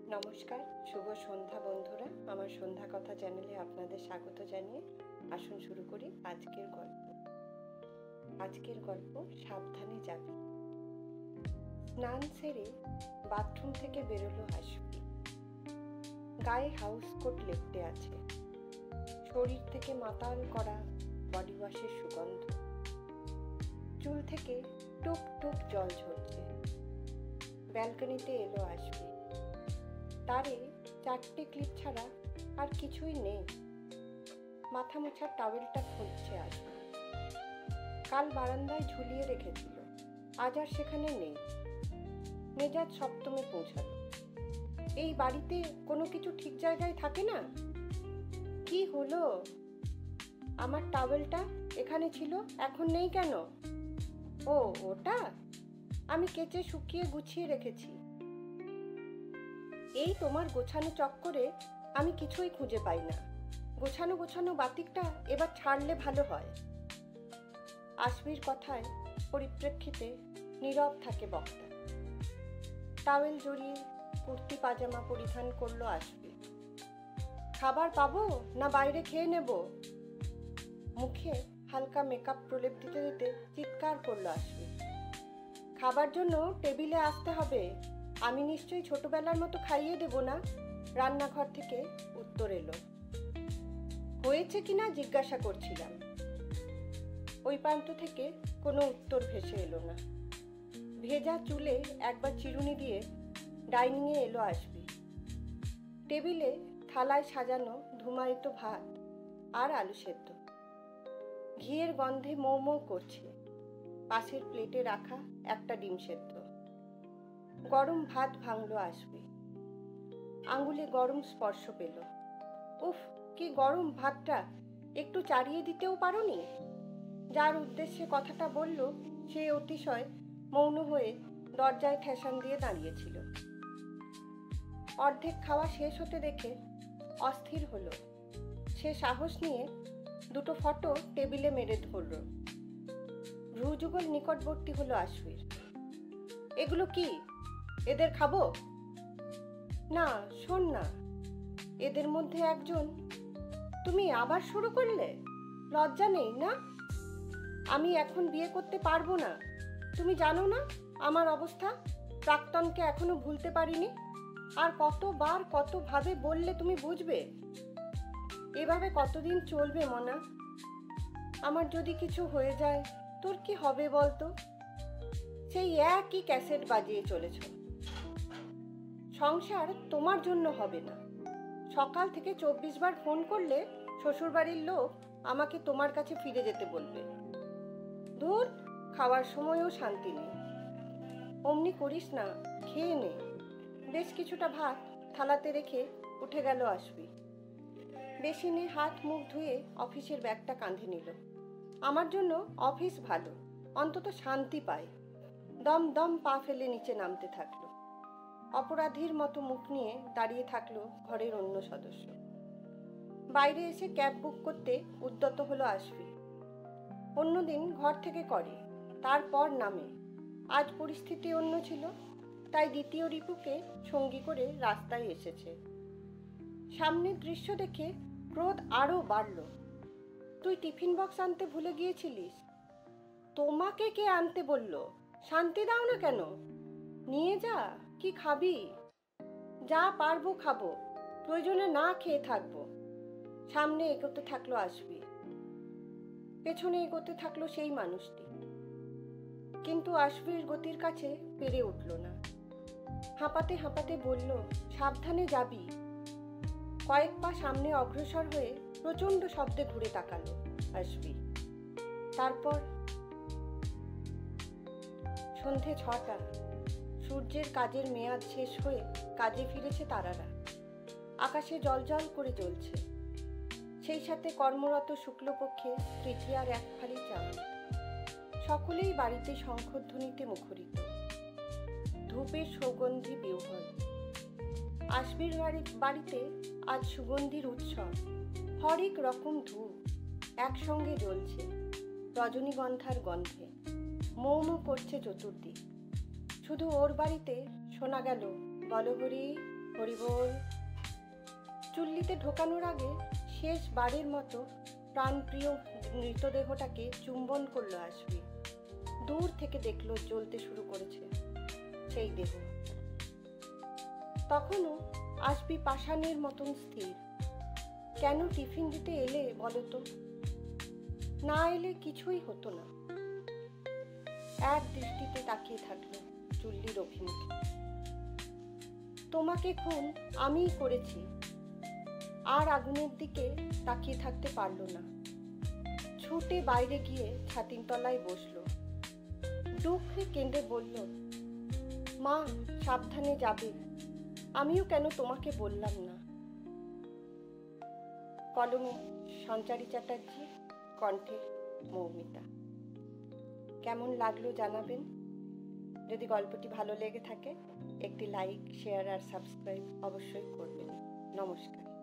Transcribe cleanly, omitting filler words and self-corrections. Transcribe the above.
নমস্কার, শুভ সন্ধ্যা বন্ধুরা। আমার সন্ধ্যা কথা চ্যানেলে আপনাদের স্বাগত জানিয়ে আসুন শুরু করি আজকের গল্প। আজকের গল্প সাবধানে যাবি। স্নান সেরে বাথরুম থেকে বেরোলো আশফি। গায়ে হাউস কোট লেপটে আছে, শরীর থেকে মাতাল করা বডি ওয়াশের সুগন্ধ, চুল থেকে টুপ টুপ জল ঝরছে। ব্যালকনিতে এলো আশফি। তারে 4টে ক্লিপ ছাড়া আর কিছুই নেই। মাথা মোছার টাওয়েলটা খুঁজছে আশফি। কাল বারান্দায় ঝুলিয়ে রেখেছিল, আজ আর সেখানে নেই। মেজাজ সপ্তমে পৌঁছালো। এই বাড়িতে কোনো কিছু ঠিক জায়গায় থাকে না। কি হলো? আমার টাওয়েলটা এখানে ছিল, এখন নেই কেন? ও, ওটা আমি কেচে শুকিয়ে গুছিয়ে রেখেছি। এই তোমার গোছানো চক্করে আমি কিছুই খুঁজে পাই না। গোছানো গোছানো বাতিকটা এবার ছাড়লে ভালো হয়। আশফির কথায় পরিপ্রেক্ষিতে নীরব থাকে বক্তা। টাওয়েল জড়িয়ে কুর্তি পাজামা পরিধান করলো আশফি। খাবার পাবো না বাইরে খেয়ে নেব? মুখে হালকা মেকআপ প্রলেপ দিতে দিতে চিৎকার করলো আশফি। খাবার জন্য টেবিলে আসতে হবে। আমি নিশ্চয়ই ছোটবেলার মতো খাইয়ে দেব না? রান্নাঘর থেকে উত্তর এলো। হয়েছে কিনা জিজ্ঞাসা করছিলাম। ওই প্রান্ত থেকে কোনো উত্তর ভেসে এলো না। ভেজা চুলে একবার চিরুনি দিয়ে ডাইনিংয়ে এলো আশফি। টেবিলে থালায় সাজানো ধুমায়িত ভাত আর আলু সেদ্ধ। ঘিয়ের গন্ধে মৌ মৌ করছে। পাশের প্লেটে রাখা একটা ডিম সেদ্ধ। গরম ভাত ভাঙলো আশফি। আঙুলে গরম স্পর্শ পেল। উফ, কি গরম ভাতটা! একটু চাড়িয়ে দিতেও পারোনি? যার উদ্দেশ্যে কথাটা বলল সে অতিশয় মৌন হয়ে দরজায় ঠেসান দিয়ে দাঁড়িয়েছিল। অর্ধেক খাওয়া শেষ হতে দেখে অস্থির হলো। সে সাহস নিয়ে দুটো ফটো টেবিলে মেরে ধরল। ভ্রুযুগল নিকটবর্তী হলো আশফির। এগুলো কি? এদের খাবো? না, শোন না, এদের মধ্যে একজন। তুমি আবার শুরু করলে? লজ্জা নেই না? আমি এখন বিয়ে করতে পারবো না। তুমি জানো না আমার অবস্থা? প্রাক্তনকে এখনো ভুলতে পারিনি। আর কতবার কতভাবে বললে তুমি বুঝবে? এভাবে কতদিন চলবে মনা? আমার যদি কিছু হয়ে যায় তোর কি হবে বলতো? সেই একই ক্যাসেট বাজিয়ে চলেছ। সংসার তোমার জন্য হবে না। সকাল থেকে 24 বার ফোন করলে শ্বশুরবাড়ির লোক আমাকে তোমার কাছে ফিরে যেতে বলবে। ধুর, খাওয়ার সময়ও শান্তি নেই। অমনি করিস না, খেয়ে নে। বেশ কিছুটা ভাত থালাতে রেখে উঠে গেল আশফি। বেসিনে হাত মুখ ধুয়ে অফিসের ব্যাগটা কাঁধে নিল। আমার জন্য অফিস ভালো, অন্তত শান্তি পায়। দম দম পা ফেলে নিচে নামতে থাকলো। অপরাধীর মতো মুখ নিয়ে দাঁড়িয়ে থাকলো ঘরের অন্য সদস্য। বাইরে এসে ক্যাব বুক করতে উদ্যত হলো আশফি। অন্যদিন ঘর থেকে করে, তারপর নামে। আজ পরিস্থিতি অন্য ছিল, তাই দ্বিতীয় রিপুকে সঙ্গী করে রাস্তায় এসেছে। সামনের দৃশ্য দেখে ক্রোধ আরও বাড়ল। তুই টিফিন বক্স আনতে ভুলে গিয়েছিলিস। তোমাকে কে আনতে বলল? শান্তি দাও না কেন? নিয়ে যা, কি খাবি? যা পারবো খাবো, প্রয়োজনে না খেয়ে থাকবো। সামনে এগোতে থাকলো আশফি। পেছনে এগোতে থাকলো সেই মানুষটি। কিন্তু আশফির গতির কাছে পেরে উঠল না। হাঁপাতে হাঁপাতে বলল, সাবধানে যাবি। কয়েক পা সামনে অগ্রসর হয়ে প্রচণ্ড শব্দে ঘুরে তাকালো আশফি। তারপর সন্ধে 6টা। সূর্যের কাজের মেয়াদ শেষ হয়ে কাজে ফিরেছে তারারা। আকাশে জলজল করে জ্বলছে। সেই সাথে কর্মরত শুক্লপক্ষে তৃতীয়ার এক ফালি চাঁদ। সকলেই বাড়িতে শঙ্খধ্বনিতে মুখরিত। ধূপের সুগন্ধি বিহ্বল। আশফির বাড়িতে আজ সুগন্ধির উৎসব। হরেক রকম ধূপ একসঙ্গে জ্বলছে রজনীগন্ধার গন্ধে। মৌম করছে চতুর্দিক। শুধু ওর বাড়িতে শোনা গেল বলহরি হরিবোল। চুল্লিতে ঢোকানোর আগে শেষবারের মতো প্রাণপ্রিয় মৃতদেহটাকে চুম্বন করলো আশবি। দূর থেকে দেখলো জ্বলতে শুরু করেছে সেই দেহ। তখনও আশবি পাষাণের মতন স্থির। কেন টিফিন দিতে এলে বলো তো? না এলে কিছুই হতো না। এক দৃষ্টিতে তাকিয়ে থাকলো চুল্লির অভিমুখে। তোমাকে খুন আমিই করেছি। আর আগুনের দিকে তাকিয়ে থাকতে পারল না। ছুটে বাইরে গিয়ে ছাতিম তলায় বসলো। দুঃখে কেঁদে বলল, মা সাবধানে যাবে, আমিও কেন তোমাকে বললাম না। কলমে সঞ্চারী চ্যাটার্জি, কণ্ঠে মৌমিতা। কেমন লাগলো জানাবেন। যদি গল্পটি ভালো লেগে থাকে একটি লাইক, শেয়ার আর সাবস্ক্রাইব অবশ্যই করবেন। নমস্কার।